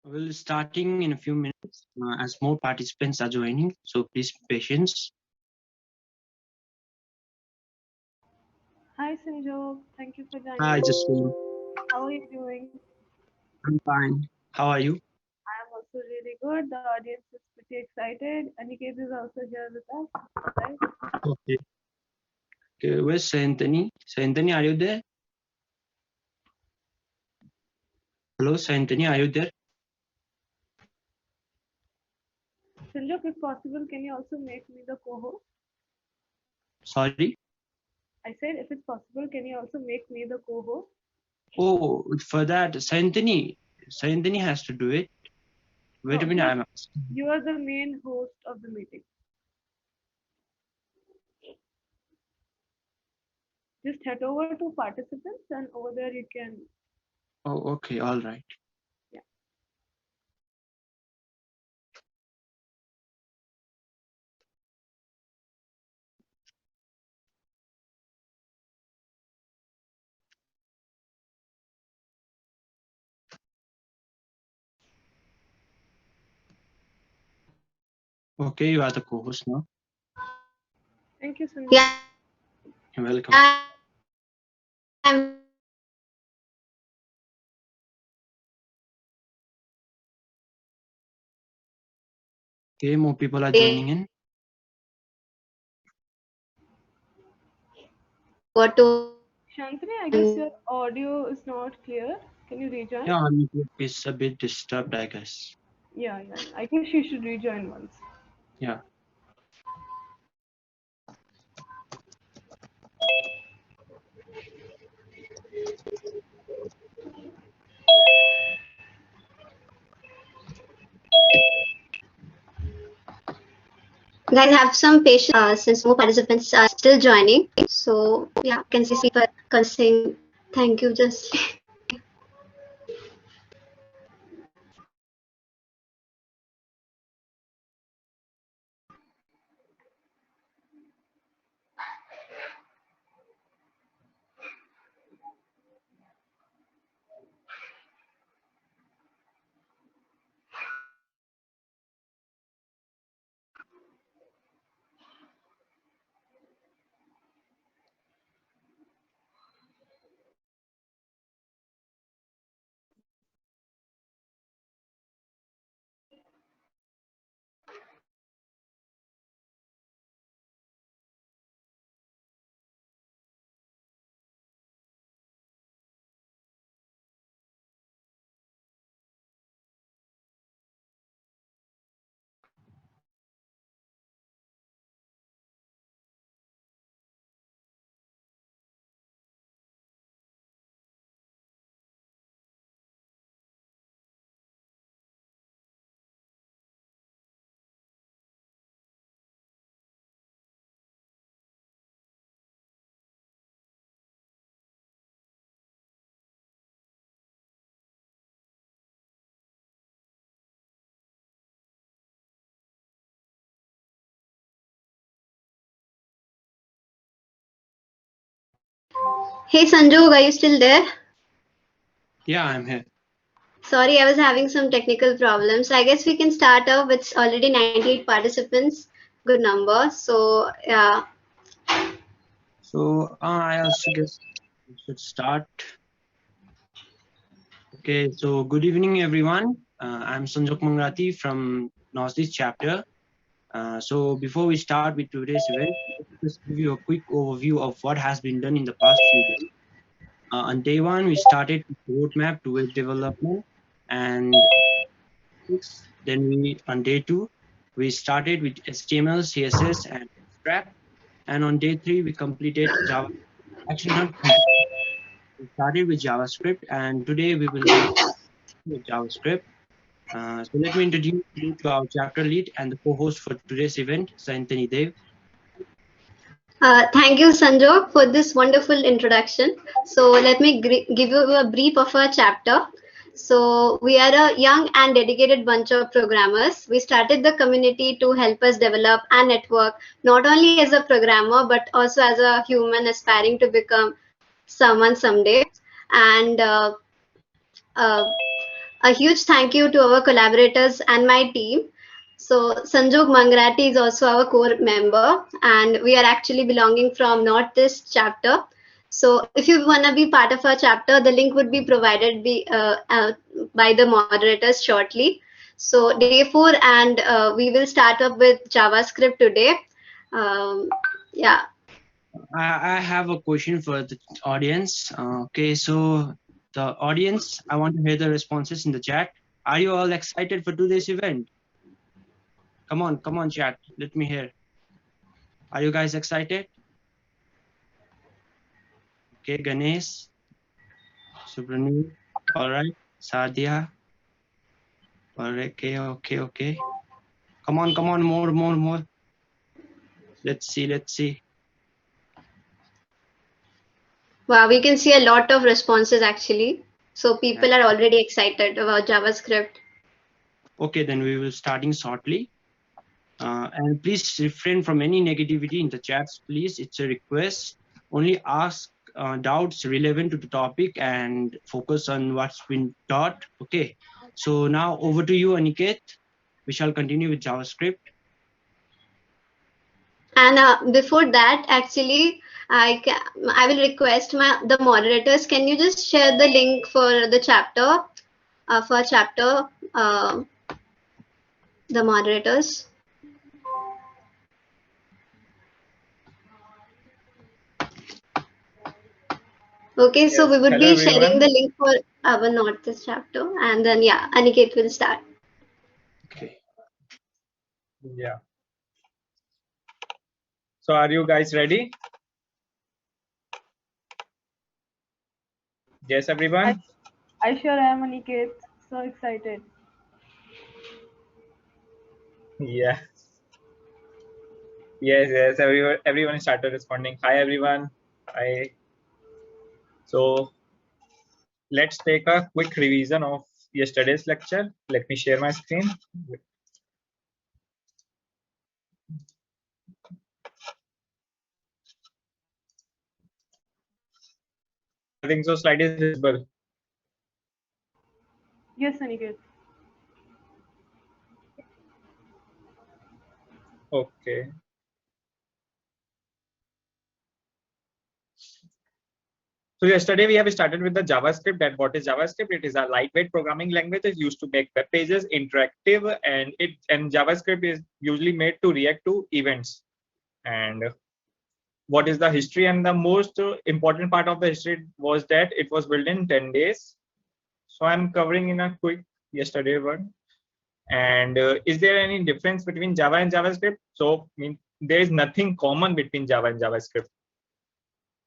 We'll starting in a few minutes as more participants are joining. So please patience. Hi Sanjog, thank you for joining. Hi, Justine. How are you doing? I'm fine. How are you? I am also really good. The audience is pretty excited. Aniket is also here with us, right? Okay. Okay. Where's Anthony? Anthony, are you there? Hello, Anthony, are you there? Sanjog, if possible, can you also make me the co-host? Sorry. I said, if it's possible, can you also make me the co-host? Oh, for that, Anthony has to do it. Wait a No, minute. you are the main host of the meeting. Just head over to participants and over there you can. Oh, okay. All right. Yeah. Okay, you are the co-host now. Thank you, Sanjog. Yeah. You're welcome. Okay, more people are joining in. What to? Shantini, I guess your audio is not clear. Can you rejoin? Yeah, it's a bit disturbed, I guess. Yeah. I guess you should rejoin once. Yeah. Guys, have some patience since more participants are still joining. So yeah, can see people saying thank you. Just hey Sanjog, are you still there? Yeah, I'm here. Sorry, I was having some technical problems. I guess we can start off with already 98 participants. Good number. So yeah. So I also guess we should start. Okay, so good evening, everyone. I'm Sanjok Mangrati from Northeast chapter. So before we start with today's event, let's just give you a quick overview of what has been done in the past few days. On day one, we started with the roadmap to web development, and then on day two, we started with HTML, CSS, and Bootstrap. And on day three, we completed Java. Actually, not completed. We started with JavaScript, and today we will be with JavaScript. So let me introduce you to our chapter lead and the co-host for today's event, Anthony Dev. Thank you, Sanjog, for this wonderful introduction. So let me give you a brief of our chapter. So we are a young and dedicated bunch of programmers. We started the community to help us develop and network, not only as a programmer, but also as a human aspiring to become someone someday. And uh, a huge thank you to our collaborators and my team. So Sanjog Mangrati is also our core member, and we are actually belonging from Northeast chapter. So if you want to be part of our chapter, the link would be provided by the moderators shortly. So day 4, and we will start up with JavaScript today. Yeah. I have a question for the audience. Okay, so the audience, I want to hear the responses in the chat. Are you all excited for today's event? Come on, chat. Let me hear. Are you guys excited? Okay, Ganesh, Subrani, all right, Sadia. All right, okay. Come on, more. Let's see. Wow, we can see a lot of responses actually. So people are already excited about JavaScript. Okay, then we will starting shortly. And please refrain from any negativity in the chats, please. It's a request. Only ask doubts relevant to the topic and focus on what's been taught. Okay. So now over to you, Aniket. We shall continue with JavaScript. And before that, actually, I will request the moderators. Can you just share the link for the chapter, the moderators? Okay, so we would be sharing the link for our Northeast chapter, and then yeah, Aniket will start. Okay. Yeah. So are you guys ready? Yes, everyone? I sure am, Aniket. So excited. Yeah. Yes. Everyone started responding. Hi, everyone. Hi. So let's take a quick revision of yesterday's lecture. Let me share my screen. I think so slide is visible. Yes, Aniket. Okay. So yesterday we have started with the JavaScript. And what is JavaScript? It is a lightweight programming language that is used to make web pages interactive, and JavaScript is usually made to react to events. And what is the history? And the most important part of the history was that it was built in 10 days. So I'm covering in a quick yesterday one. And is there any difference between Java and JavaScript? So there is nothing common between Java and JavaScript.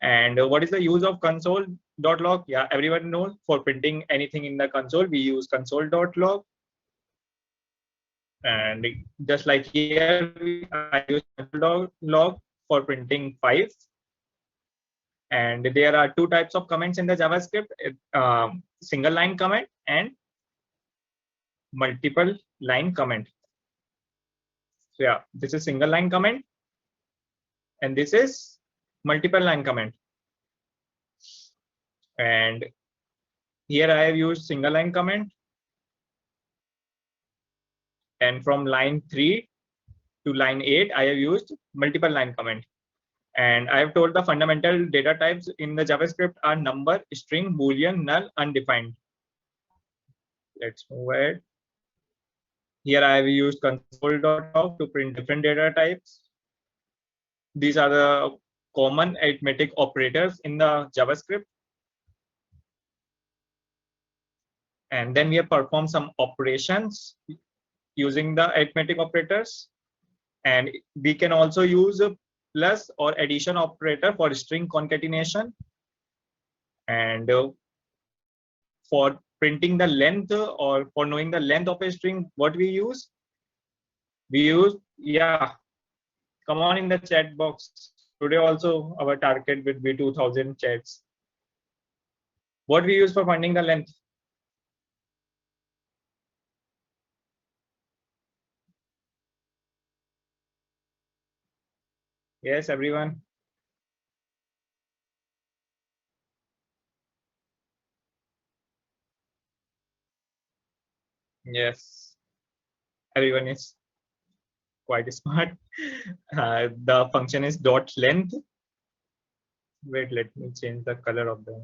And what is the use of console.log? Yeah, everyone knows for printing anything in the console, we use console.log. And just like here, I use console.log for printing 5. And there are two types of comments in the JavaScript, single line comment and multiple line comment. So yeah, this is single line comment and this is multiple line comment. And here I have used single line comment. And from line 3 to line 8, I have used multiple line comment. And I have told the fundamental data types in the JavaScript are number, string, boolean, null, undefined. Let's move ahead. Here I have used console.log to print different data types. These are the common arithmetic operators in the JavaScript. And then we have performed some operations using the arithmetic operators. And we can also use a plus or addition operator for string concatenation. And for printing the length or for knowing the length of a string, what we use? We use, yeah, come on in the chat box. Today also our target will be 2000 chats. What we use for finding the length? Yes, everyone. Yes, everyone is quite smart. The function is dot length. Wait, let me change the color of the.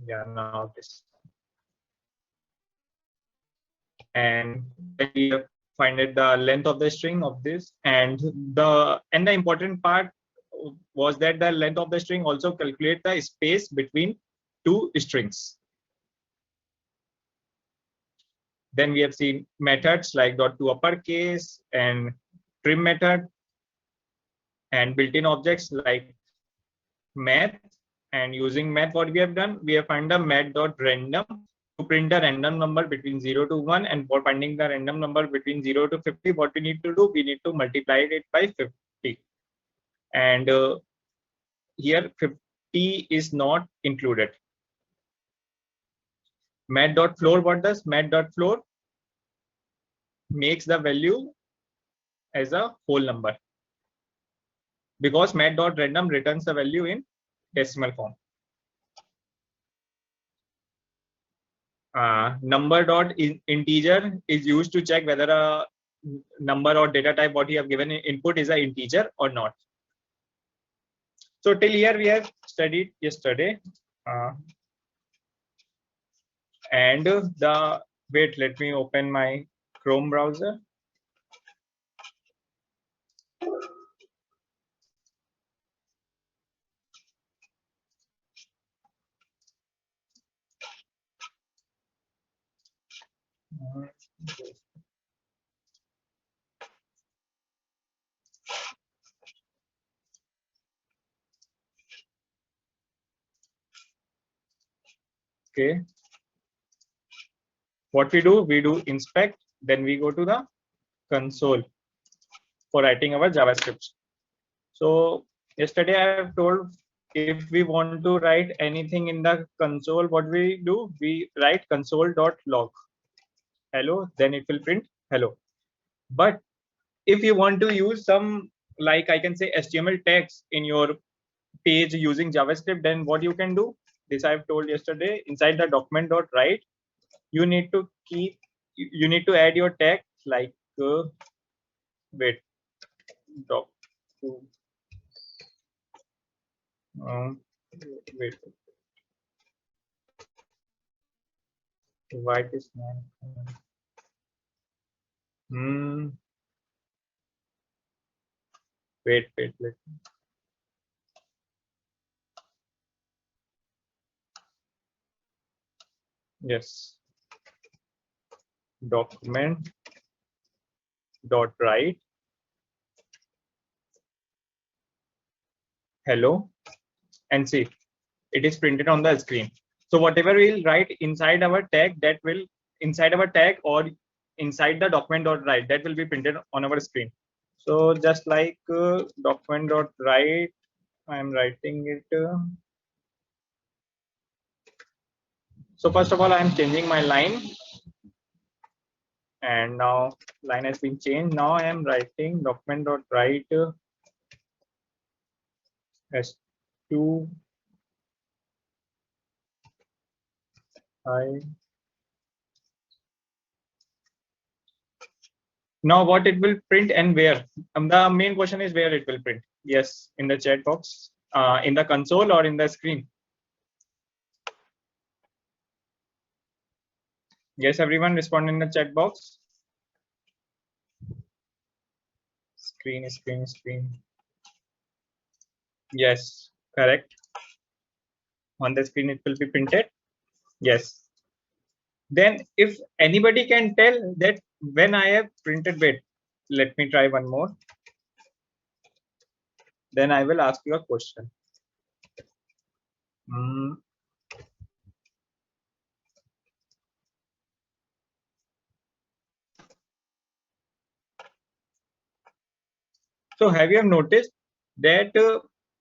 Yeah, now this. And then we have find it the length of the string of this, and the important part was that the length of the string also calculate the space between two strings. Then we have seen methods like dot to uppercase and trim method, and built-in objects like math. And using math, what we have done, we have found the math.random to print the random number between 0 to 1, and for finding the random number between 0 to 50, what we need to do, we need to multiply it by 50. And here 50 is not included. Math.floor, what does math.floor? Makes the value as a whole number, because math.random returns the value in decimal form. Number.integer is used to check whether a number or data type what you have given in input is an integer or not. So till here we have studied yesterday, and the wait, let me open my Chrome browser. Okay, what we do inspect, then we go to the console for writing our JavaScript. So yesterday I have told, if we want to write anything in the console, what we do, we write console.log hello, then it will print hello. But if you want to use some, like I can say HTML tags in your page using JavaScript, then what you can do, this I've told yesterday, inside the document.write, you need to add your tag like wait, doc wait, why this man? Wait, let me. Yes, document dot write hello, and see, it is printed on the screen. So whatever we'll write inside our tag, that will inside our tag or inside the document.write, that will be printed on our screen. So just like document.write, I am writing it. So first of all, I am changing my line, and now line has been changed. Now I am writing document.write S2 I. Now what it will print and where? The main question is where it will print. Yes, in the chat box, in the console or in the screen. Yes, everyone respond in the chat box. Screen, screen, screen. Yes, correct. On the screen it will be printed. Yes. Then if anybody can tell that when I have printed, wait, let me try one more. Then I will ask you a question. So have you noticed that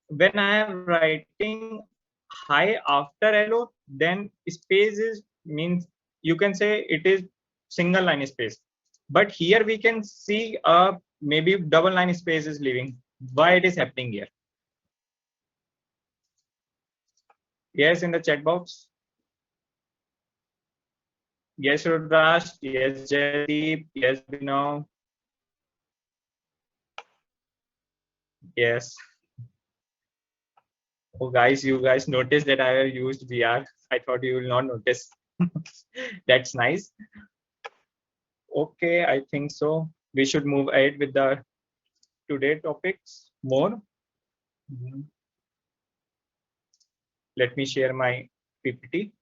when I am writing hi after hello, then space is means you can say it is single line space. But here we can see maybe double line space is leaving. Why it is happening here? Yes, in the chat box. Yes, Rudrash. Yes, Jaydeep. Yes, Abhinav. Yes. Oh, guys, you guys noticed that I have used VR. I thought you will not notice. That's nice. Okay, I think so. We should move ahead with the today topics more. Mhm. Let me share my PPT.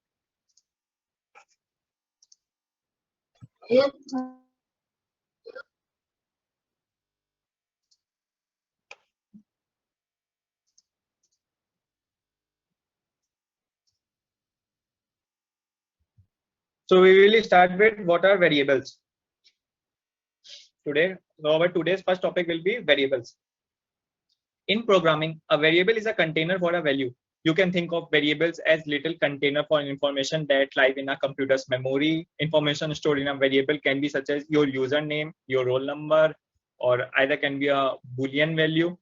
So we will start with what are variables today. So our today's first topic will be variables. In programming, a variable is a container for a value. You can think of variables as little container for information that live in a computer's memory. Information stored in a variable can be such as your username, your roll number, or either can be a Boolean value.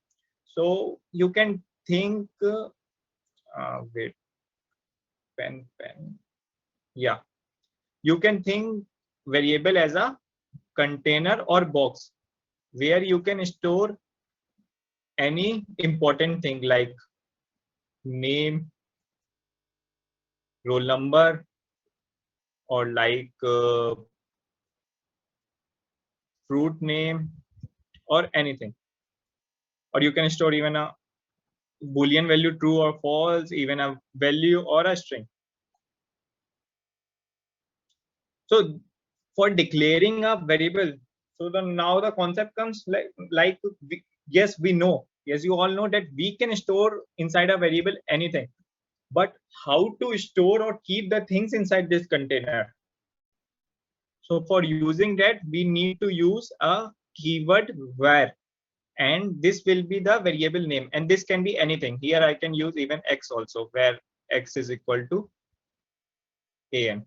So you can think, wait, pen. Yeah, you can think variable as a container or box where you can store any important thing like name, roll number, or like fruit name or anything. Or you can store even a Boolean value, true or false, even a value or a string. So for declaring a variable, so now the concept comes like yes, we know, yes, you all know that we can store inside a variable anything, but how to store or keep the things inside this container? So for using that, we need to use a keyword var, and this will be the variable name, and this can be anything. Here I can use even x also, where x is equal to an.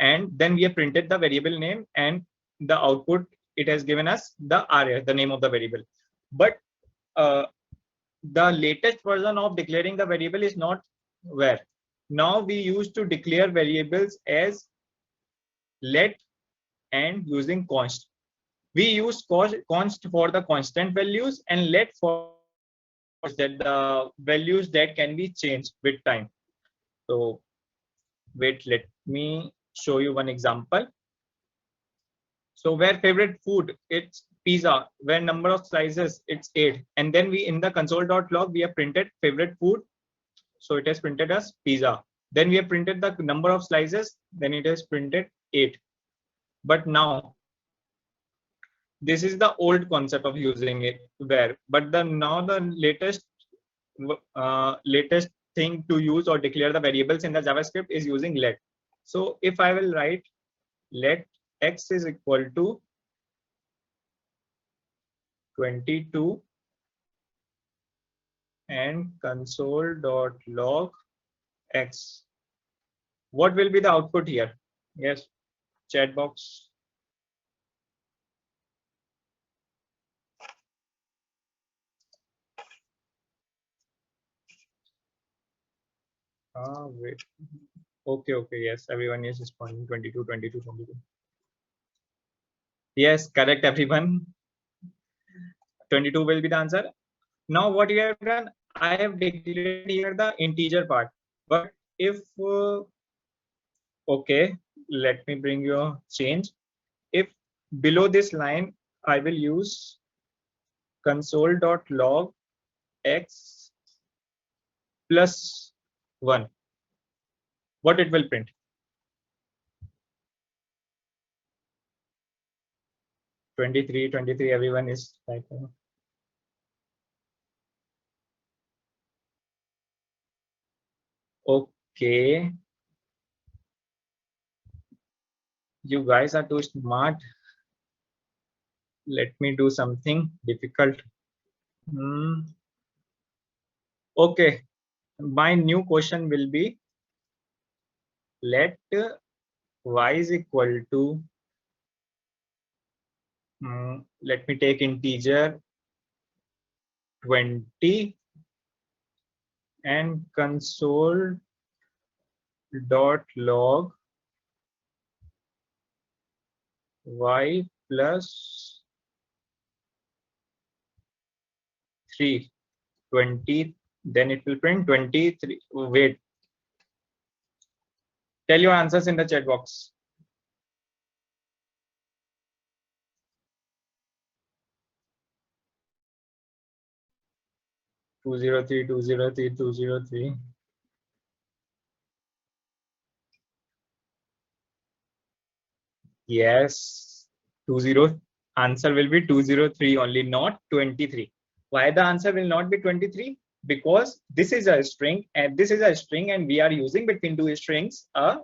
And then we have printed the variable name, and the output, it has given us the array, the name of the variable. But the latest version of declaring the variable is not var. Now we used to declare variables as let and using const. We use const for the constant values and let for that the values that can be changed with time. So wait, let me show you one example. So where favorite food, it's pizza. Where number of slices, it's 8. And then we in the console.log we have printed favorite food. So it has printed as pizza. Then we have printed the number of slices. Then it has printed 8. But now this is the old concept of using it where, but the now the latest thing to use or declare the variables in the JavaScript is using let. So if I will write let x is equal to 22 and console.log x, what will be the output here? Yes, chat box. Wait. Okay, yes, everyone is responding. 22. Yes, correct, everyone. 22 will be the answer. Now what you have done, I have declared here the integer part. But if okay, let me bring you a change. If below this line I will use console.log x plus 1, what it will print? 23, everyone is typing. Okay, you guys are too smart. Let me do something difficult. Okay, my new question will be let y is equal to let me take integer 20 and console.log y plus 3, 20, then it will print 23. Wait. Tell your answers in the chat box. Two zero three, 203, 203. Yes, 20. Answer will be 203 only, not 23. Why the answer will not be 23? Because this is a string and this is a string, and we are using between two strings a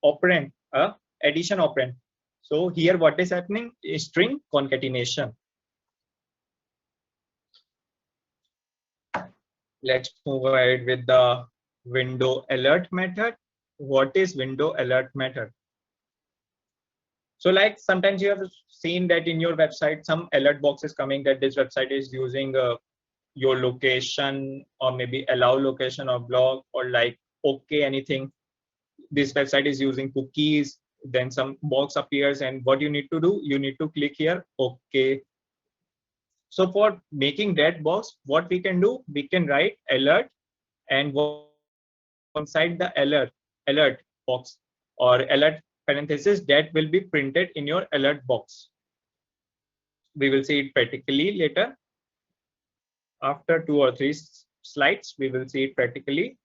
operand, a addition operand. So here what is happening is string concatenation. Let's move ahead with the window alert method. What is window alert method? So like sometimes you have seen that in your website, some alert box is coming that this website is using your location, or maybe allow location or block, or like okay anything. This website is using cookies. Then some box appears, and what you need to do, you need to click here okay. So for making that box, what we can do, we can write alert, and inside the alert box or alert parenthesis, that will be printed in your alert box. We will see it practically later. After 2 or 3 slides, we will see it practically.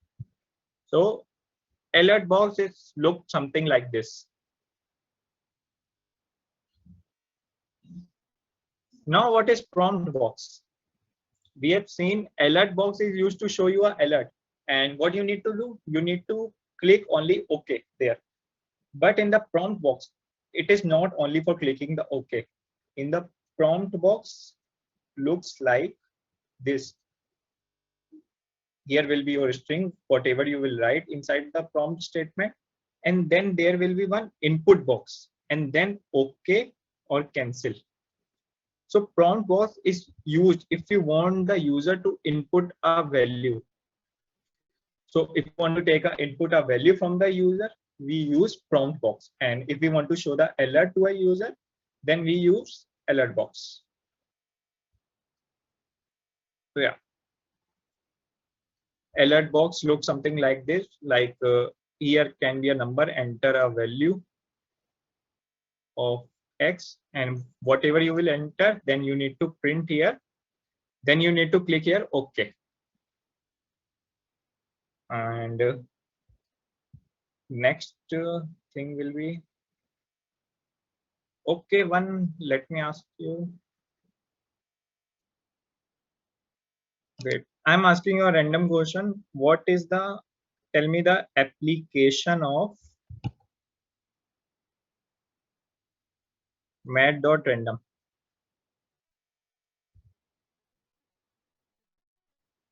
So alert box is look something like this. Now what is prompt box? We have seen alert box is used to show you an alert, and what you need to do, you need to click only OK there. But in the prompt box, it is not only for clicking the OK. In the prompt box, looks like this. Here will be your string, whatever you will write inside the prompt statement, and then there will be one input box, and then OK or cancel. So prompt box is used if you want the user to input a value. So if you want to take a input a value from the user, we use prompt box, and if we want to show the alert to a user, then we use alert box. So yeah, alert box looks something like this. Like here can be a number, enter a value of X, and whatever you will enter, then you need to print here. Then you need to click here OK. And next thing will be okay. Let me ask you. Wait, I'm asking you a random question. What is the, tell me the application of mat.random?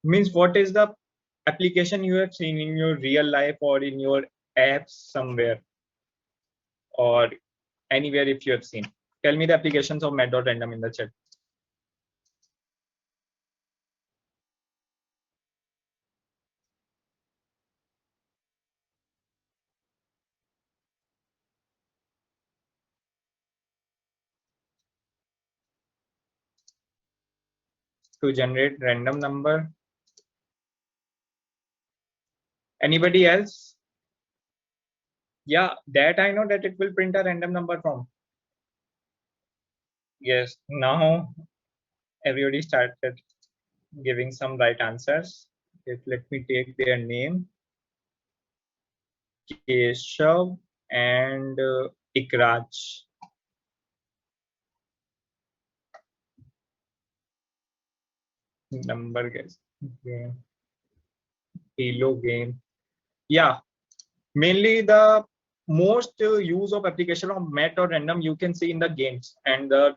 Means what is the application you have seen in your real life or in your apps somewhere or anywhere if you have seen. Tell me the applications of mat.random in the chat. To generate random number. Anybody else? Yeah, that I know that it will print a random number from. Yes, now everybody started giving some right answers. Let me take their name. Keshav and Ikraj. Number guess. Okay. Halo game. Yeah, mainly the most use of application of mat.random you can see in the games, and the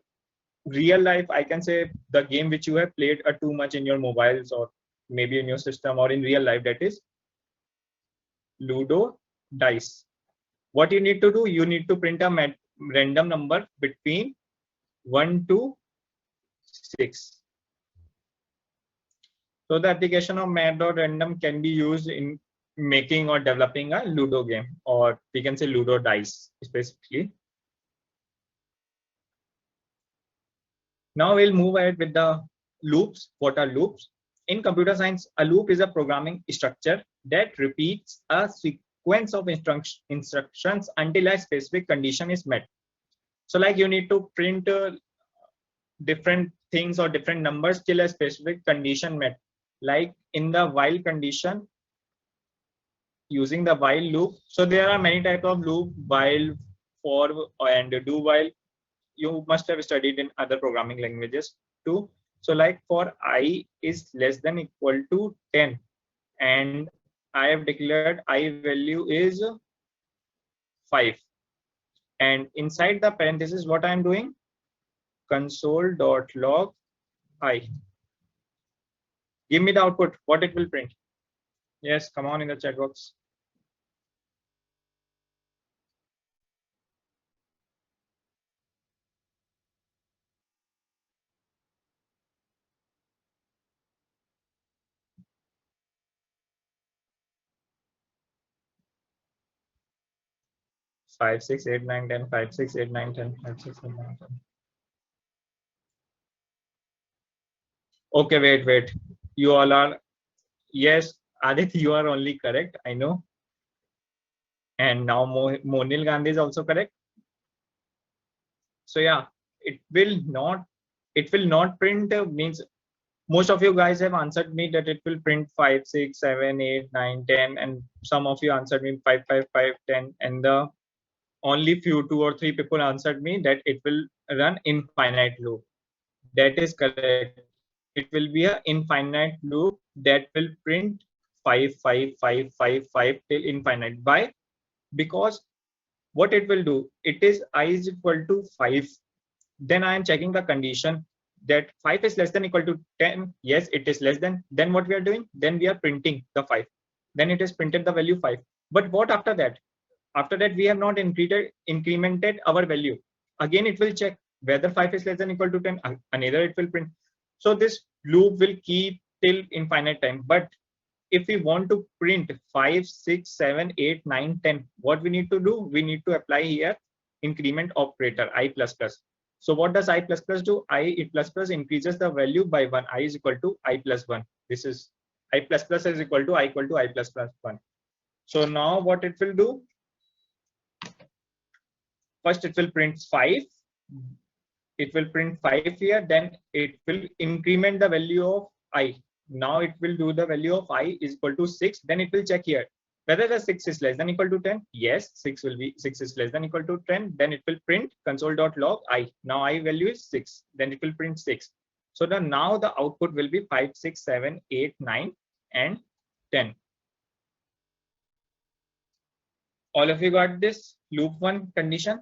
real life I can say the game which you have played too much in your mobiles or maybe in your system or in real life, that is Ludo dice. What you need to do, you need to print a random number between 1 to 6. So the application of mat.random can be used in making or developing a Ludo game, or we can say Ludo dice specifically. Now we'll move ahead with the loops. What are loops? In computer science, a loop is a programming structure that repeats a sequence of instructions until a specific condition is met. So like you need to print different things or different numbers till a specific condition met. Like in the while condition, using the while loop. So there are many types of loop, while, for, and do while. You must have studied in other programming languages too. So like for I is less than equal to 10, and I have declared I value is 5. And inside the parenthesis, what I am doing? Console.log I. Give me the output, what it will print. Yes, come on in the chat box. 5, 6, 8, 9, 10, 5, 6, 8, 9, 10, 5, 6, 8, 9, 10. Okay, wait. You all are, yes, Adit, you are only correct, I know. And now Monil Gandhi is also correct. So yeah, it will not print, means most of you guys have answered me that it will print 5, 6, 7, 8, 9, 10, and some of you answered me 5, 5, 5, 10, and the only few 2 or 3 people answered me that it will run infinite loop. That is correct. It will be an infinite loop that will print 5, 5, 5, 5, 5 till infinite. Why? Because what it will do, it is I is equal to 5. Then I am checking the condition that 5 is less than equal to 10. Yes, it is less than. Then what we are doing? Then we are printing the 5. Then it is printed the value 5. But what after that? After that, we have not incremented our value. Again, it will check whether 5 is less than equal to 10. Another it will print. So this loop will keep till infinite time. But if we want to print 5, 6, 7, 8, 9, 10, what we need to do? We need to apply here increment operator I++. So what does I++ do? I++ increases the value by 1. I is equal to I plus 1. This is I++ is equal to I plus 1. So now what it will do? First it will print 5. It will print 5 here. Then it will increment the value of I. Now it will do the value of I is equal to 6. Then it will check here whether the 6 is less than equal to 10. Yes, 6 is less than equal to 10. Then it will print console.log I. Now I value is 6. Then it will print 6. So now the output will be 5, 6, 7, 8, 9, and 10. All of you got this loop 1 condition?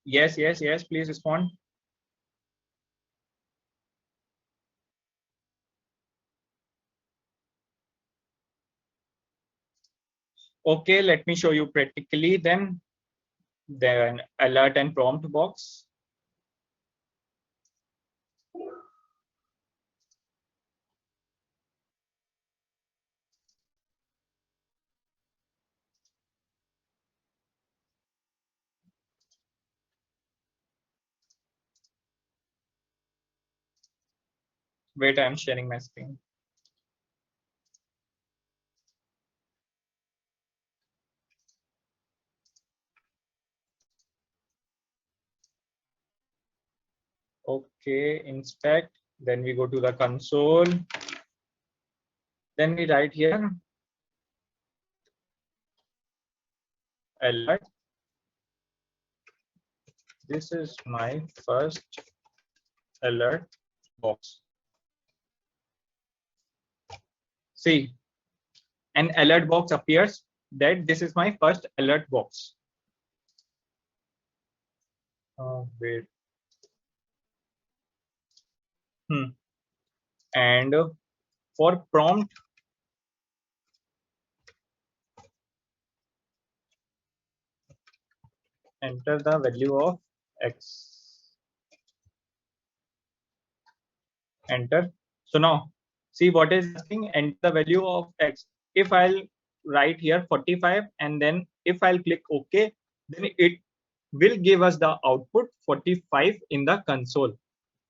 Yes, please respond. Okay, let me show you practically then alert and prompt box. Wait, I'm sharing my screen. Okay, inspect. Then we go to the console. Then we write here alert. This is my first alert box. See, an alert box appears that this is my first alert box. Wait. And for prompt, enter the value of X. Enter. So now see what is asking, enter the value of X. If I'll write here 45 and then if I'll click OK, then it will give us the output 45 in the console,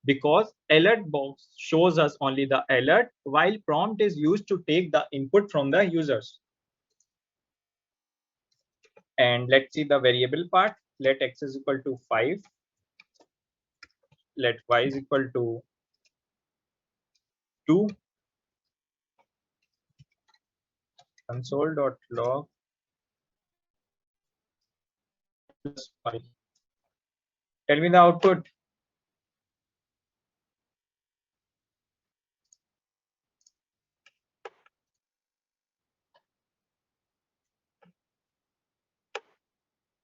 because alert box shows us only the alert, while prompt is used to take the input from the users. And let's see the variable part. Let x is equal to 5. Let y is equal to 2. Console.log plus 5. Tell me the output.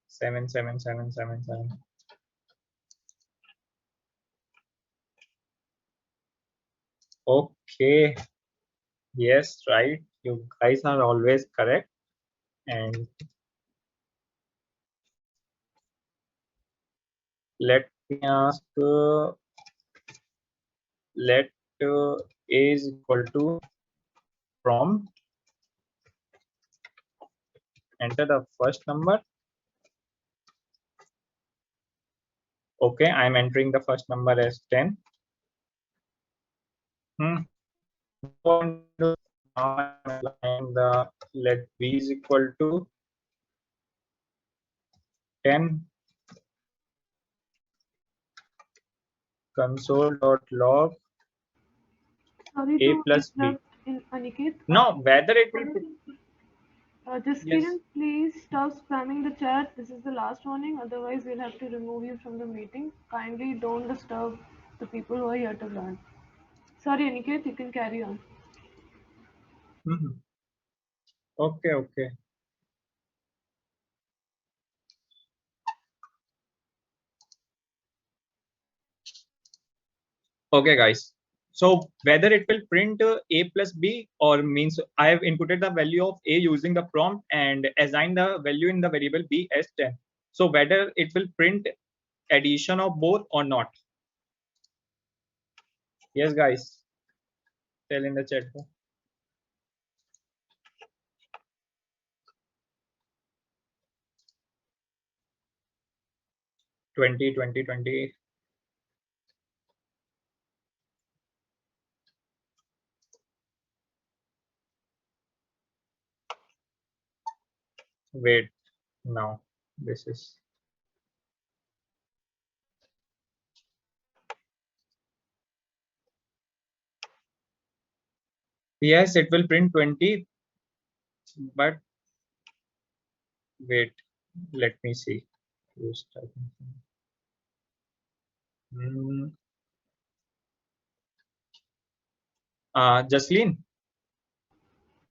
Seven, seven, seven, seven, seven. Okay. Yes, right. You guys are always correct. And let me ask, let a is equal to prompt. Enter the first number. Okay, I'm entering the first number as 10. Now I'm applying the let b is equal to 10. Console.log Sorry a to plus b. interrupt in Aniket. Now whether it will Just yes. please stop spamming the chat. This is the last warning. Otherwise, we'll have to remove you from the meeting. Kindly don't disturb the people who are here to learn. Sorry, Aniket, you can carry on. Okay, okay. Okay, guys. So whether it will print a plus b, or means I have inputted the value of a using the prompt and assigned the value in the variable b as 10. So whether it will print addition of both or not. Yes, guys. Tell in the chat. 20, 20, 20. Wait, now this is yes, it will print 20, but wait, let me see. Jasleen,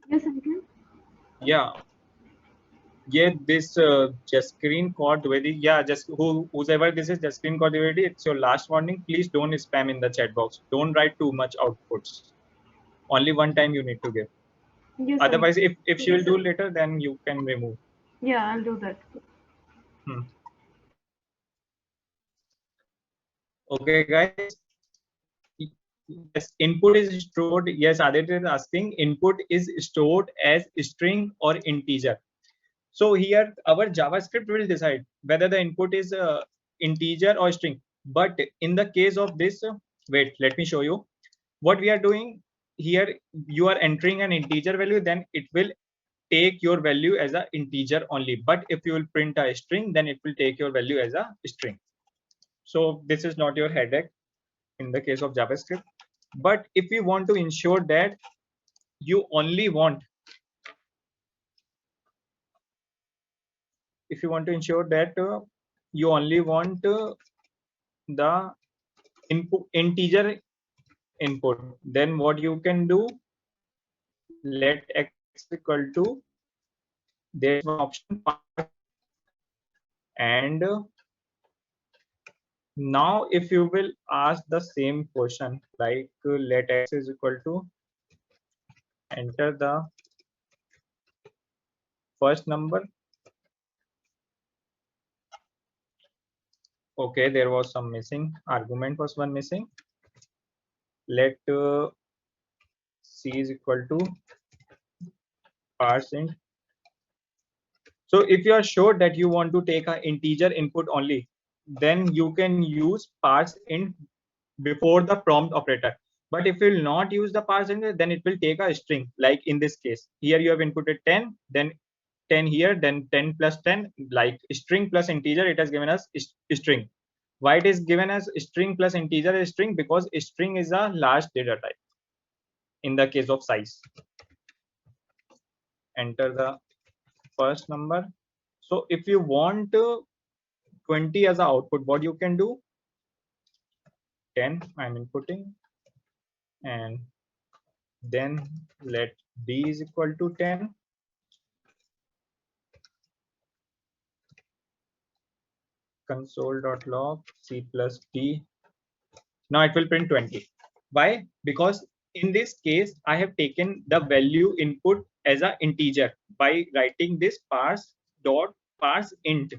Yes, Aniket. yeah, this just screen code Dwivedi. Yeah, just whoever this is just screen code Dwivedi. It's your last warning. Please don't spam in the chat box. Don't write too much outputs. Only one time you need to give. Yes, Otherwise, Aniket. if she will do later, then you can remove. Yeah, I'll do that. Okay, guys. Yes, input is stored. Yes, Aditya is asking. Input is stored as string or integer. So here our JavaScript will decide whether the input is integer or string. But in the case of this, wait, let me show you what we are doing here. You are entering an integer value, then it will take your value as an integer only. But if you will print a string, then it will take your value as a string. So this is not your headache in the case of JavaScript. But if you want to ensure that you only want, if you want to ensure that you only want the input integer input, then what you can do, let x equal to, there's one option, and now if you will ask the same question like let x is equal to, enter the first number. Okay, there was some missing argument, was one missing. Let c is equal to parse int So if you are sure that you want to take an integer input only, then you can use parse int before the prompt operator. But if you will not use the parse int, then it will take a string. Like in this case, here you have inputted 10, then 10 here, then 10 plus 10, like string plus integer, it has given us string. Why it is given as string plus integer is string? Because string is a large data type in the case of size. Enter the first number. So if you want 20 as an output, what you can do? 10 I'm inputting, and then let d is equal to 10. Console.log c plus d. Now it will print 20. Why? Because in this case, I have taken the value input as an integer by writing this parse int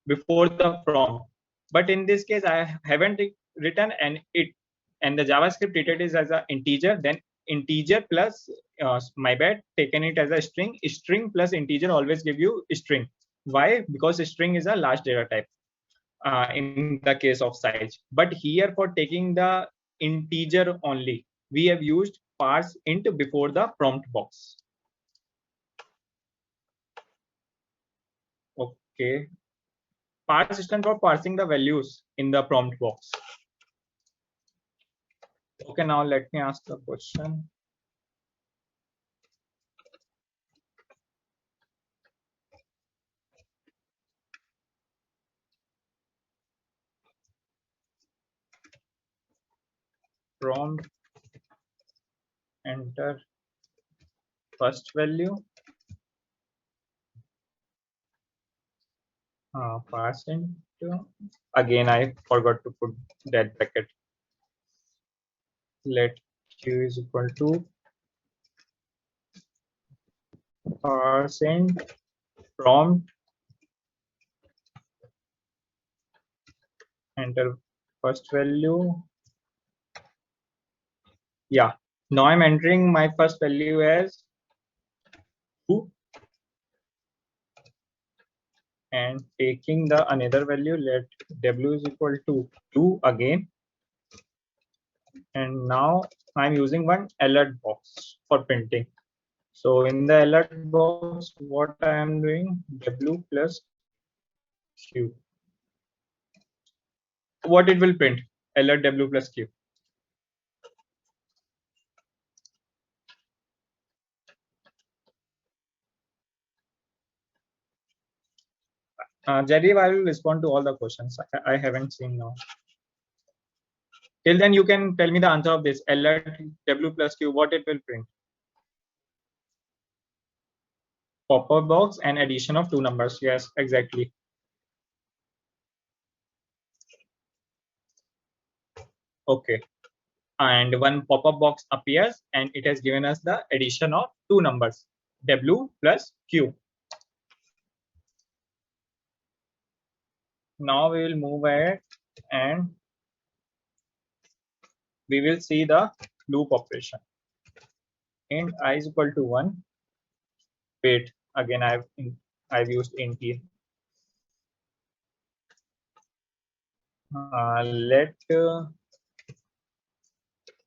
before the prompt. But in this case, I haven't written and the JavaScript treated it as an integer, then integer plus my bad, taken it as a string plus integer always give you string. Why? Because string is a large data type in the case of size. But here for taking the integer only, we have used parse int before the prompt box. Okay. Parse stands for parsing the values in the prompt box. Okay, now let me ask the question. Prompt, enter first value, parse int. Again, I forgot to put that bracket. Let q is equal to parse int prompt, enter first value. Yeah, now I'm entering my first value as 2 and taking the another value, let w is equal to 2 again. And now I'm using one alert box for printing. So in the alert box, what I am doing, w plus q. What it will print? Alert w plus q. Jaideep, I will respond to all the questions. I haven't seen now. Till then, you can tell me the answer of this alert w plus q, what it will print. Pop-up box and addition of 2 numbers. Yes, exactly. Okay. And one pop-up box appears and it has given us the addition of 2 numbers, w plus q. Now we will move ahead and we will see the loop operation. Int I is equal to 1. Wait, again I've used int here. Let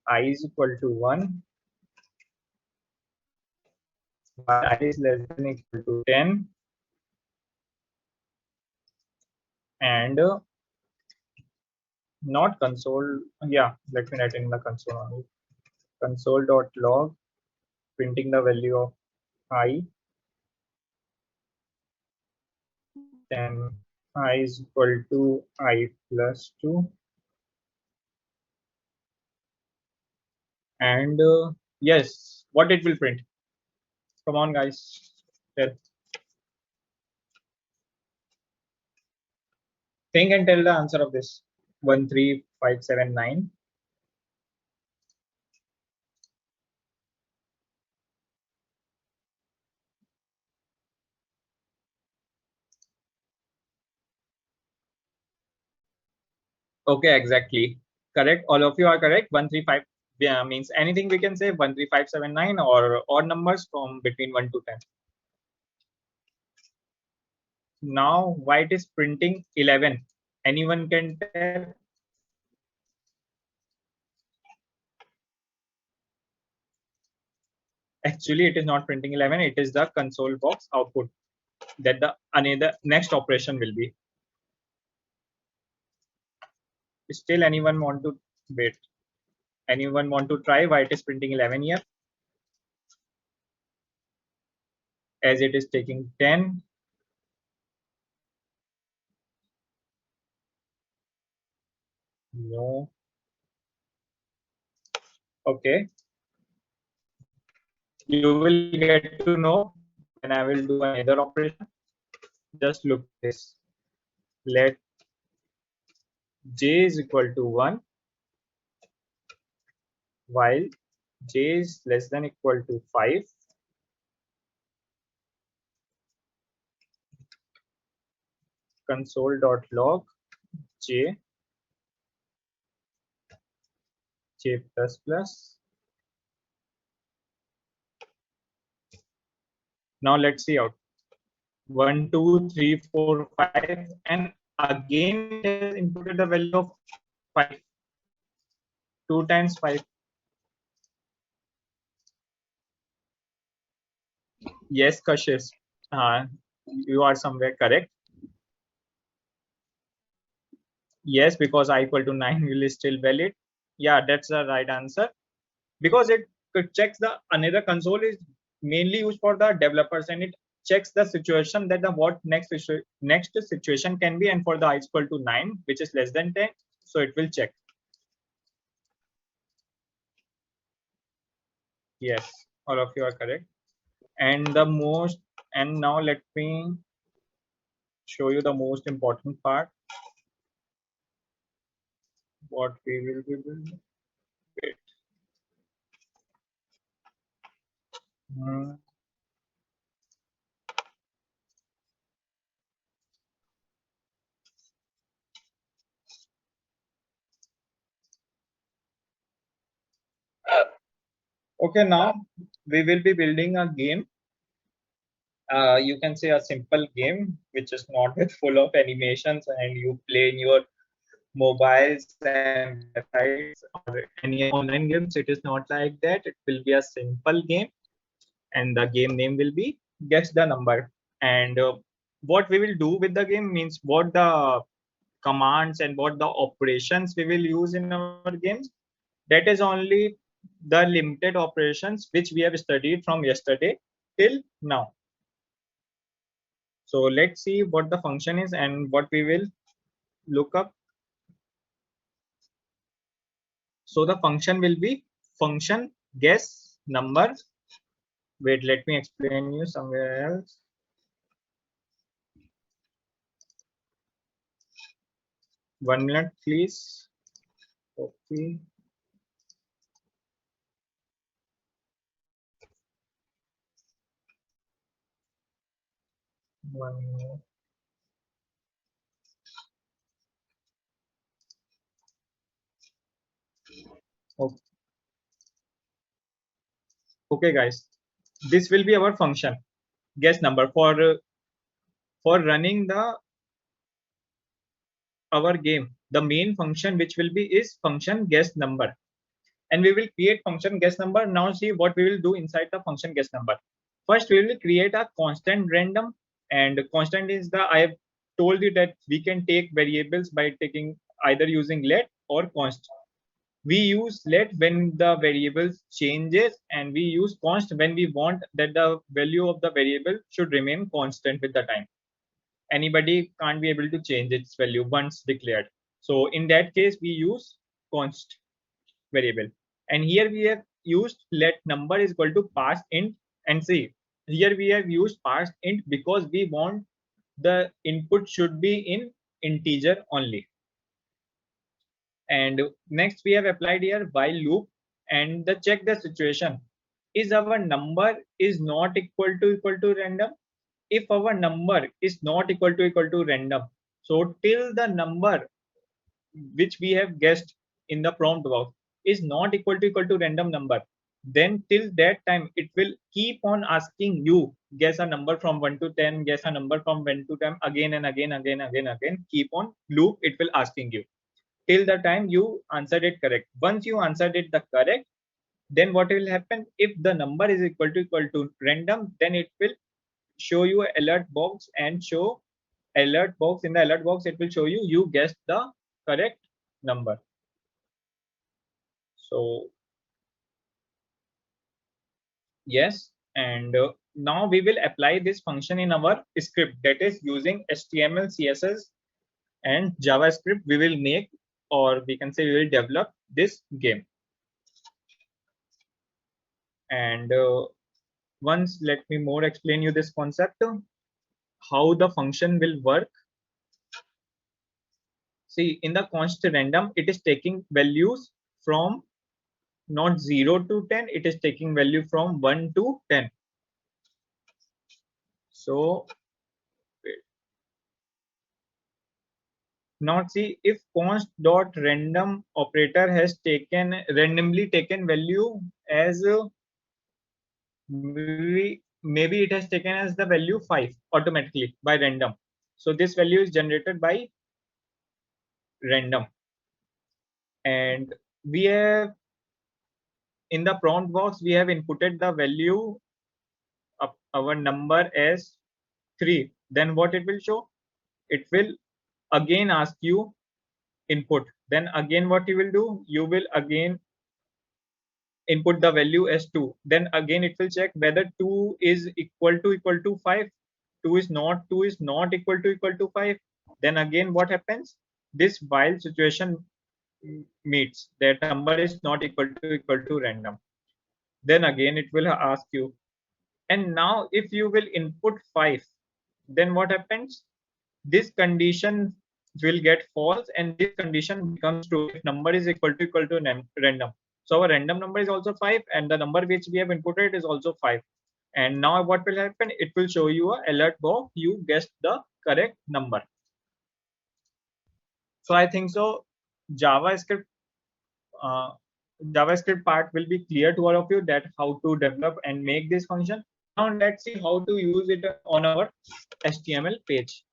I is equal to 1. While I is less than equal to 10. And not console. Yeah, let me write in the console only. Console.log printing the value of I. Then I is equal to I plus 2. And yes, what it will print? Come on, guys. Tell. Think and tell the answer of this. 13579. Okay, exactly. Correct. All of you are correct. 135 means anything we can say 13579 or odd numbers from between 1 to 10. now why it is printing 11? Anyone can tell? Actually, it is not printing 11. It is the console box output that the another next operation will be. Still, anyone want to wait? Anyone want to try why it is printing 11 here? As it is taking 10. No. Okay. You will get to know when I will do another operation. Just look this. Let j is equal to 1 while j is less than equal to 5. Console.log j plus plus. Now let's see out. 1, 2, 3, 4, 5, and again it has inputted the value of 5. 2 times 5. Yes, Kashish. You are somewhere correct. Yes, because I equal to 9 will still valid. Yeah, that's the right answer. Because it checks the another console is mainly used for the developers, and it checks the situation that the what next situation can be, and for the I is equal to 9, which is less than 10, so it will check. Yes, all of you are correct. And now let me show you the most important part. What we will be doing. Wait. Okay, now we will be building a game. You can say a simple game which is not full of animations and you play in your mobiles and websites or any online games. It is not like that. It will be a simple game, and the game name will be guess the number. And what we will do with the game means what the commands and what the operations we will use in our games. That is only the limited operations which we have studied from yesterday till now. So let's see what the function is and what we will look up. So the function will be function guess number. Wait, let me explain you somewhere else. One minute, please. Okay. One minute. Okay. Okay, guys. This will be our function guess number for running our game. The main function which will be is function guess number, and we will create function guess number. Now see what we will do inside the function guess number. First, we will create a constant random, and constant is the I have told you that we can take variables by taking either using let or const. We use let when the variable changes, and we use const when we want that the value of the variable should remain constant with the time. Anybody can't be able to change its value once declared. So in that case, we use const variable. And here we have used let number is equal to parse int, and see here we have used parse int because we want the input should be in integer only. And next we have applied here while loop, and the check the situation. Is our number is not equal to random? If our number is not equal to random, so till the number which we have guessed in the prompt box is not equal to random number, then till that time it will keep on asking you guess a number from 1 to 10, guess a number from 1 to 10, again and again, keep on loop. It will asking you till the time you answered it correct. Once you answered it the correct, then what will happen, if the number is equal to random, then it will show you alert box and show alert box. In the alert box it will show you guessed the correct number. So yes, and now we will apply this function in our script, that is using HTML, CSS and JavaScript. We will make, or we can say we will develop this game. And once let me more explain you this concept, how the function will work. See, in the const random, it is taking values from not 0 to 10, it is taking value from 1 to 10. So now see, if const dot random operator has taken randomly taken value as maybe it has taken as the value 5 automatically by random. So this value is generated by random, and we have in the prompt box we have inputted the value of our number as 3. Then what it will show, it will again ask you input. Then again what you will do, you will again input the value as 2. Then again it will check whether 2 is equal to 5. 2 is not equal to 5. Then again what happens, this while situation meets, that number is not equal to random. Then again it will ask you, and now if you will input 5, then what happens, this condition will get false and this condition becomes true if number is equal to random. So our random number is also 5 and the number which we have inputted is also 5. And now what will happen, it will show you a alert box, you guessed the correct number. So I think so JavaScript part will be clear to all of you, that how to develop and make this function. Now let's see how to use it on our HTML page.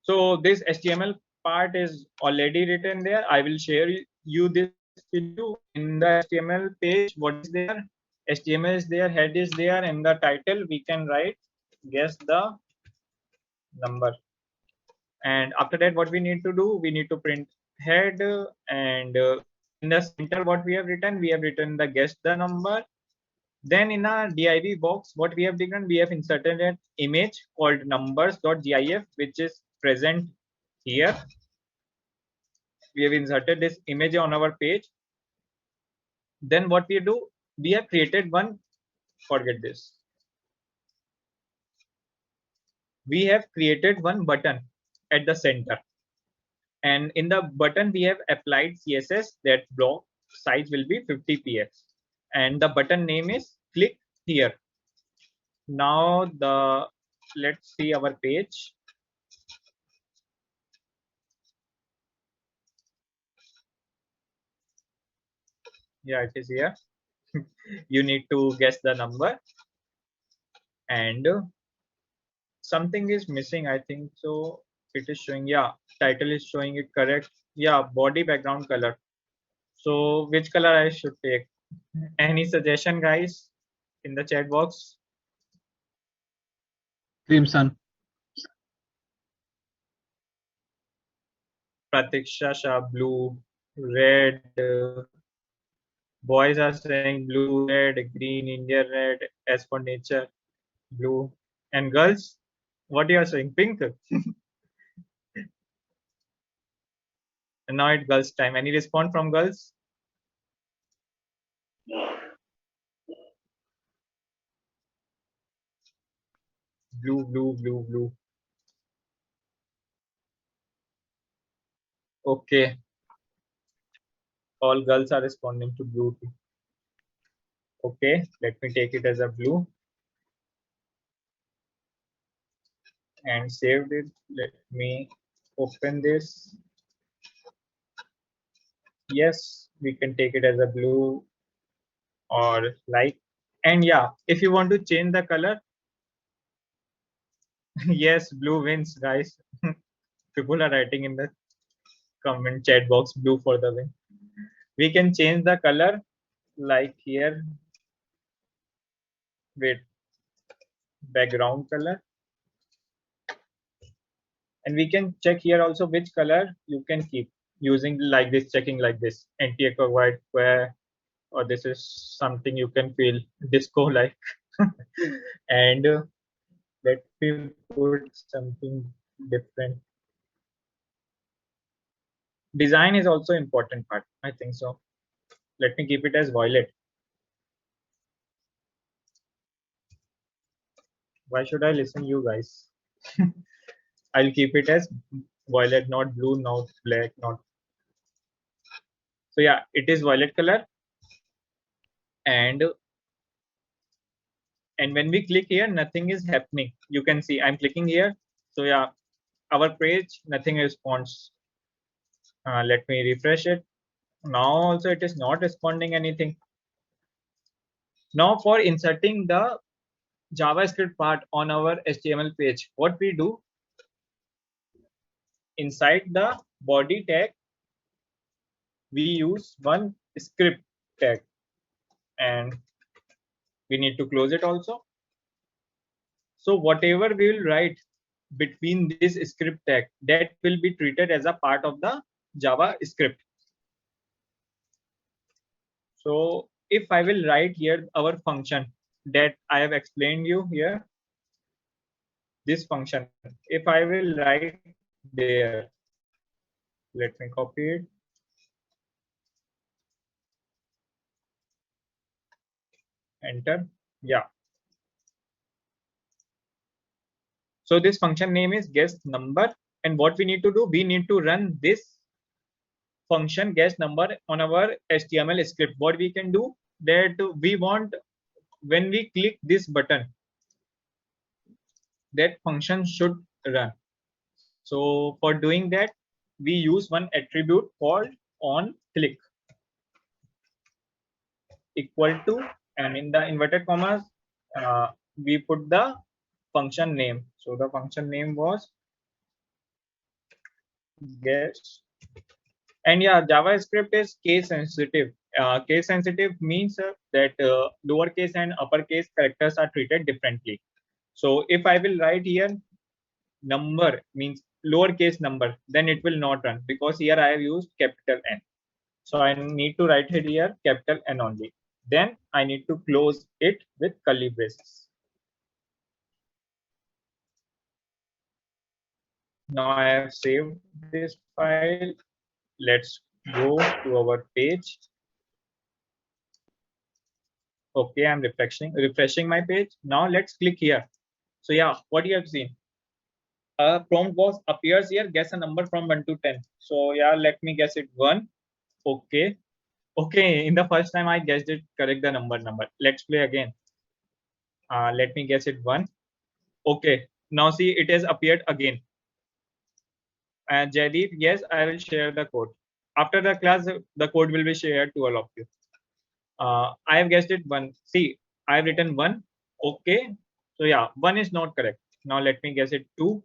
So this HTML part is already written there. I will share you this video in the HTML page. What is there? HTML is there, head is there, and the title we can write guess the number. And after that, what we need to do, we need to print head, and in the center what we have written the guess the number. Then in a div box, what we have done, we have inserted an image called numbers.gif, which is present here. We have inserted this image on our page. Then what we do, we have created one, forget this. We have created one button at the center. And in the button, we have applied CSS, that block size will be 50 px. And the button name is click here. Now let's see our page. Yeah, it is here. You need to guess the number, and something is missing, I think so. It is showing, yeah, title is showing it correct. Yeah, body background color. So which color I should take? Any suggestion, guys, in the chat box? Crimson. Pratiksha Shah, blue, red. Boys are saying blue, red, green, Indian red, as for nature, blue. And girls, what you are saying? Pink. And now it's girls' time. Any response from girls? Blue, blue, blue, blue. Okay. All girls are responding to blue too. Okay, let me take it as a blue. and saved it. Let me open this. Yes, we can take it as a blue or light. And yeah, if you want to change the color, yes, blue wins, guys. People are writing in the comment chat box blue for the win. We can change the color like here with background color, and we can check here also which color you can keep using like this, checking like this, anti-aqua white square, or this is something you can feel disco like. And let me put something different. Design is also important part, I think so. Let me keep it as violet. Why should I listen you guys? I'll keep it as violet, not blue, not black, not. So yeah, it is violet color. And when we click here, nothing is happening. You can see I'm clicking here. So yeah, our page, nothing responds. Let me refresh it. Now also it is not responding anything. Now for inserting the JavaScript part on our HTML page, what we do, inside the body tag, we use one script tag, and we need to close it also. So whatever we will write between this script tag, that will be treated as a part of the JavaScript. So if I will write here our function that I have explained you here, this function, if I will write there, let me copy it. Enter. Yeah. So this function name is guest number, and what we need to do, we need to run this function guest number on our HTML script. What we can do, that we want, when we click this button, that function should run. So for doing that, we use one attribute called on click, equal to, and in the inverted commas, we put the function name. So the function name was guest. And yeah, JavaScript is case sensitive. Case sensitive means that lowercase and uppercase characters are treated differently. So if I will write here number means lowercase number, then it will not run, because here I have used capital N. So I need to write it here capital N only. Then I need to close it with curly braces. Now I have saved this file. Let's go to our page. Okay, I'm refreshing my page. Now let's click here. So yeah, what you have seen, prompt was appears here, guess a number from 1 to 10. So yeah, let me guess it 1. Okay. Okay, in the first time I guessed it correct, the number. Let's play again. Let me guess it 1. Okay, now see it has appeared again. And Jaideep, yes, I will share the code. After the class, the code will be shared to all of you. I have guessed it 1. See, I have written 1. Okay, so yeah, 1 is not correct. Now let me guess it 2.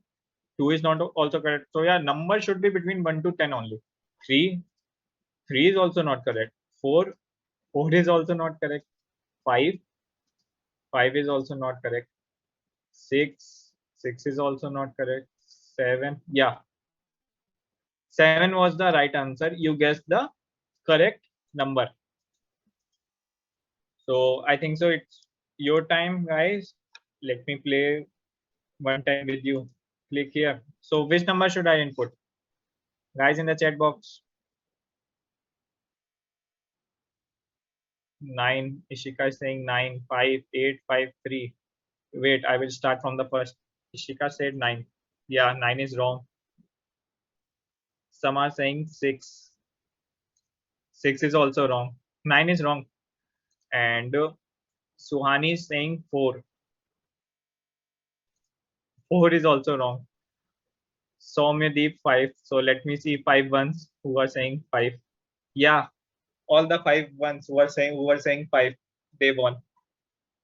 2 is not also correct. So yeah, number should be between 1 to 10 only. 3 is also not correct. 4 is also not correct. 5 is also not correct. 6 is also not correct. 7, yeah, 7 was the right answer. You guessed the correct number. So I think so it's your time, guys. Let me play one time with you. Click here. So which number should I input? Guys in the chat box. 9. Ishika is saying 9, 5, 8, 5, 3. Wait, I will start from the first. Ishika said 9. Yeah, 9 is wrong. Some are saying 6. 6 is also wrong. 9 is wrong. And Suhani is saying 4. 4 is also wrong. Soumyadeep 5. So let me see 5 ones who are saying 5. Yeah, all the 5 ones who were saying 5, they won.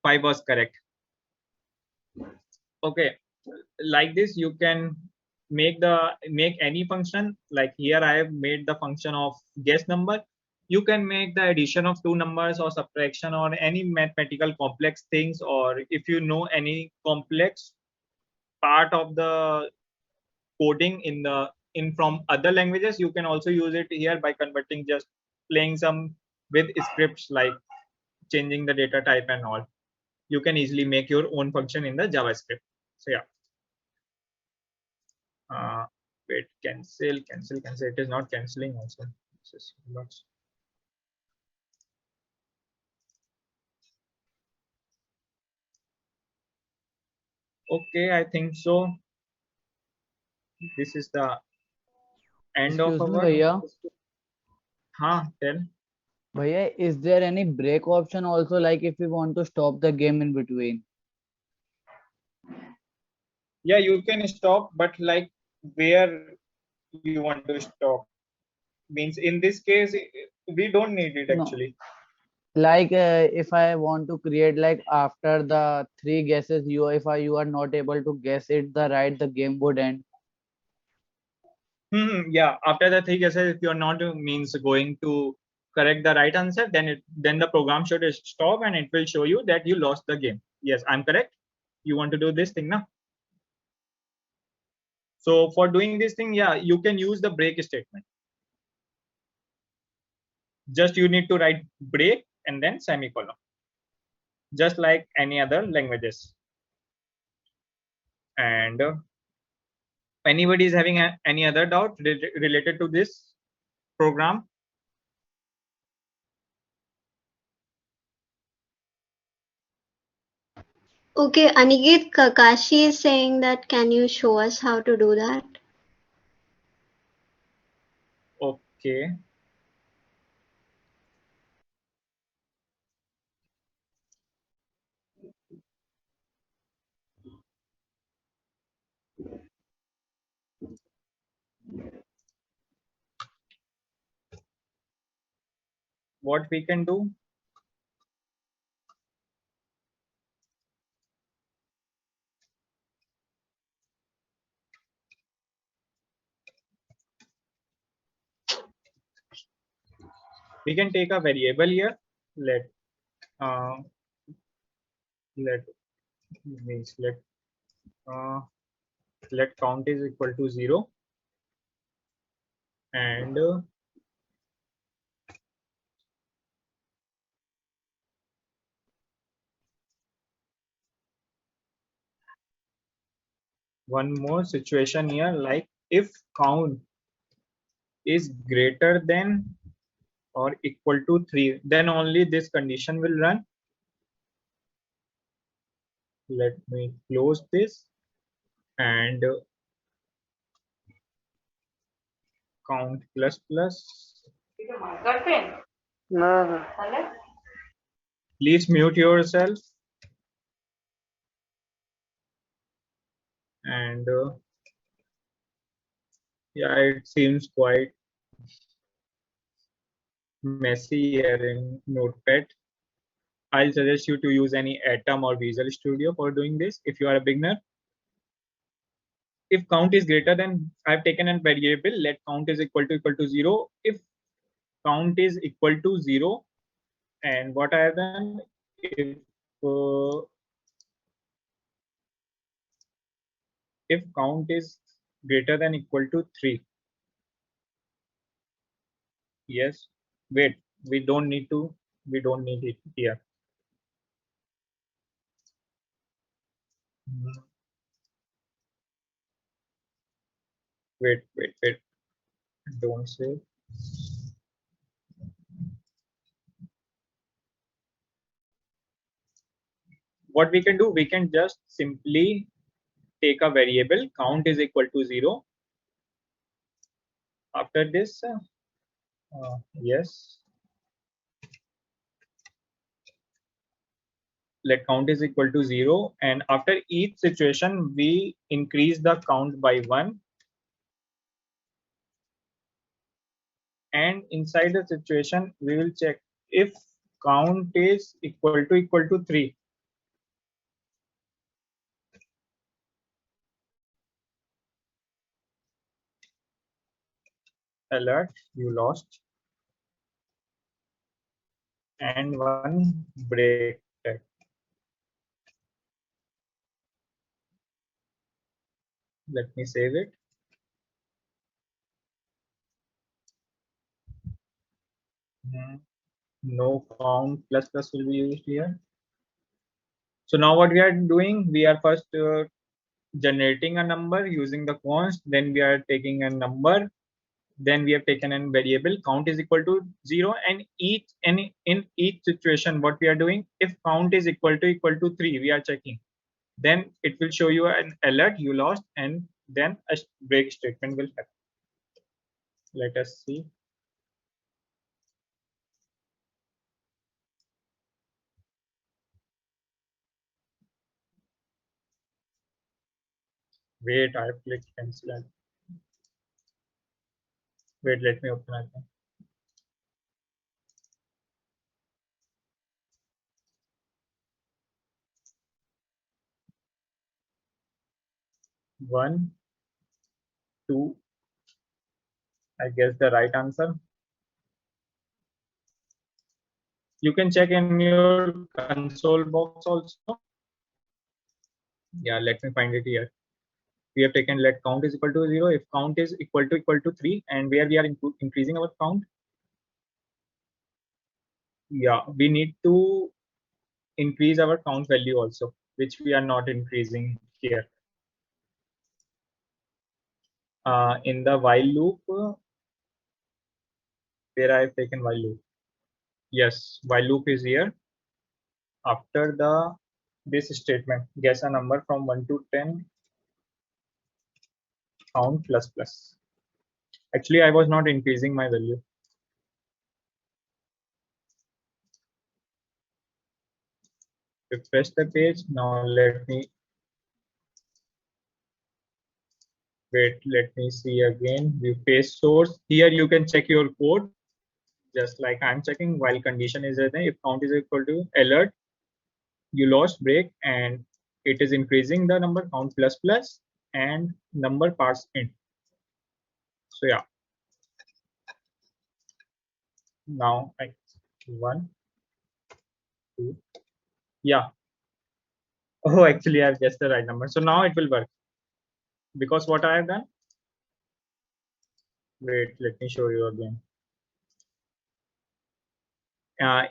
5 was correct. Okay, like this you can make any function. Like here I have made the function of guess number. You can make the addition of two numbers or subtraction or any mathematical complex things, or if you know any complex part of the coding in from other languages, you can also use it here by converting, just playing some with scripts like changing the data type and all. You can easily make your own function in the JavaScript. So yeah. Wait, cancel. It is not canceling also. Okay, I think so. This is the end of Excuse me, our. Bhaiya. Tell. Bhaiya, is there any break option also, like if we want to stop the game in between? Yeah, you can stop, but like where you want to stop? Means in this case, we don't need it No. actually. Like if I want to create, like after the three guesses, you are not able to guess it the right, the game would end. Yeah, after the three guesses, if you're not means going to correct the right answer, then the program should stop and it will show you that you lost the game. Yes, I'm correct. You want to do this thing now? So for doing this thing, yeah, you can use the break statement. Just you need to write break and then semicolon, just like any other languages. And anybody is having any other doubt related to this program? Okay, Aniket, Kakashi is saying that can you show us how to do that? Okay. What we can do? We can take a variable here. Let let count is equal to 0, and one more situation here, like if count is greater than or equal to 3, then only this condition will run. Let me close this and count plus plus. Please mute yourself. And yeah, it seems quite messy here in Notepad. I'll suggest you to use any Atom or Visual Studio for doing this if you are a beginner. If count is greater than, I've taken a variable, let count is equal to 0. If count is equal to 0, and what I have done, if count is greater than equal to 3, yes, wait, we don't need it here. Wait, don't say. What we can do, we can just simply take a variable count is equal to 0. After this, yes, let count is equal to 0, and after each situation we increase the count by 1, and inside the situation we will check if count is equal to 3. Alert, you lost, and one break tag. Let me save it. No count plus plus will be used here. So now what we are doing, we are first generating a number using the const, then we are taking a number, then we have taken a variable count is equal to 0, and in each situation what we are doing, if count is equal to 3, we are checking, then it will show you an alert, you lost, and then a break statement will happen. Let us see. Wait, I have clicked cancel. Wait, let me open again. One, two, I guess the right answer. You can check in your console box also. Yeah, let me find it here. We have taken let count is equal to 0 if count is equal to 3, and where we are increasing our count. Yeah, we need to increase our count value also, which we are not increasing here. In the while loop, where I have taken while loop. Yes, while loop is here. After this statement, guess a number from 1 to 10, count plus plus. Actually, I was not increasing my value. Refresh the page. Now let me wait. Let me see again. We paste source. Here you can check your code, just like I'm checking. While condition is there, if count is equal to alert, you lost break, and it is increasing the number count plus plus and number parse int. So yeah. Now I 1, 2. Yeah. Oh, actually, I've guessed the right number. So now it will work, because what I have done. Wait, let me show you again.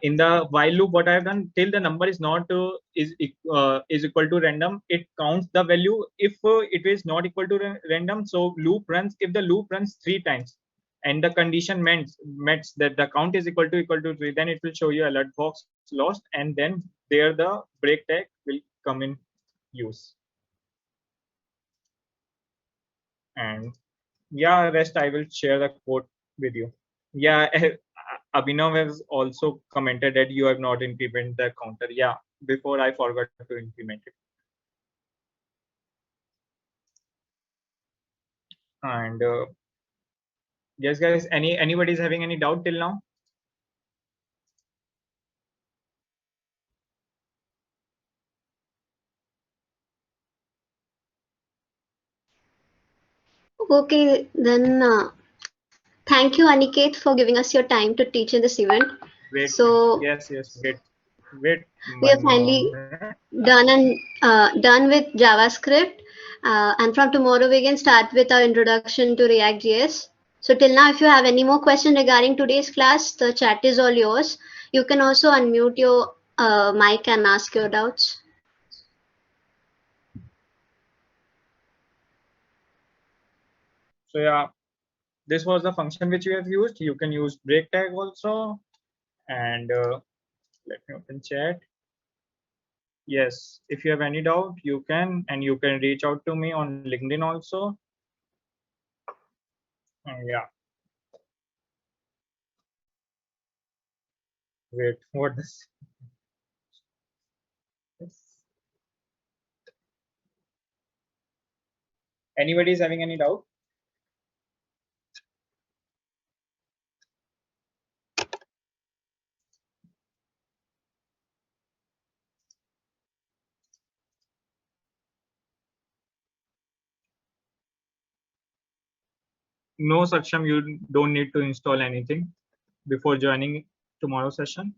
In the while loop, what I have done, till the number is not is equal to random, it counts the value. If it is not equal to random, so loop runs. If the loop runs 3 times, and the condition met that the count is equal to 3, then it will show you alert box lost, and then there the break tag will come in use. And yeah, rest I will share the code with you. Yeah, Abhinav has also commented that you have not implemented the counter. Yeah, before I forgot to implement it. And yes, guys, anybody's having any doubt till now? Okay, then thank you, Aniket, for giving us your time to teach in this event. Wait. So Yes. Wait. we are finally done with JavaScript, and from tomorrow we can start with our introduction to React.js. So till now, if you have any more questions regarding today's class, the chat is all yours. You can also unmute your mic and ask your doubts. So yeah, this was the function which we have used. You can use break tag also. And let me open chat. Yes, if you have any doubt, you can, and you can reach out to me on LinkedIn also. And yeah. Wait, what is Anybody is having any doubt? No, Saksham, you don't need to install anything before joining tomorrow's session.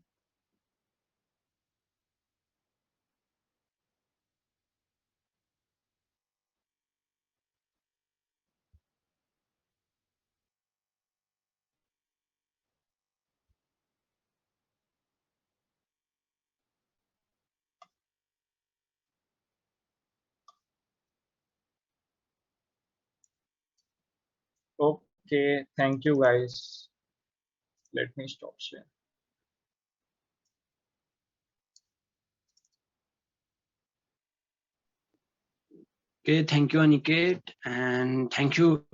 Okay, thank you guys. Let me stop sharing. Okay, thank you, Aniket, and thank you,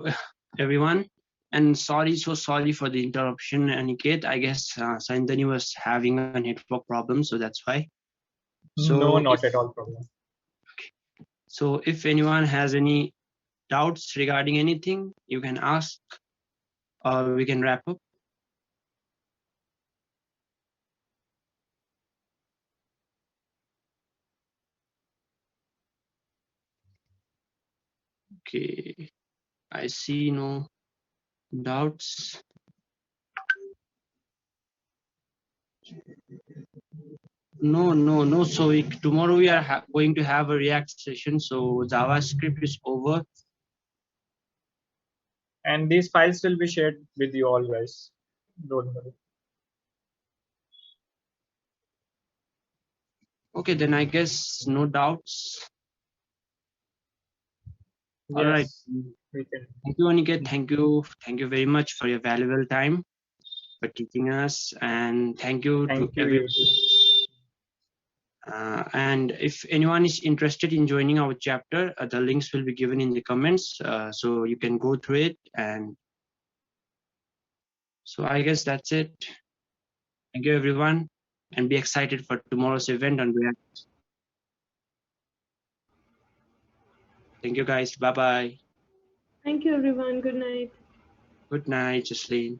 everyone. And so sorry for the interruption, Aniket. I guess Saindani was having a network problem, so that's why. So No, not at all problem. So if anyone has any doubts regarding anything, you can ask, or we can wrap up. Okay, I see no doubts. No. So tomorrow we are going to have a React session. So JavaScript is over. And these files will be shared with you all guys. Don't worry. Okay, then I guess no doubts. All right. Yes, we can. Thank you, Aniket. Thank you very much for your valuable time for teaching us, and thank you to Thank you. everyone. And if anyone is interested in joining our chapter, the links will be given in the comments, so you can go through it. And so I guess that's it. Thank you, everyone, and be excited for tomorrow's event on React. Thank you, guys. Bye-bye. Thank you, everyone. Good night. Good night, Jocelyn.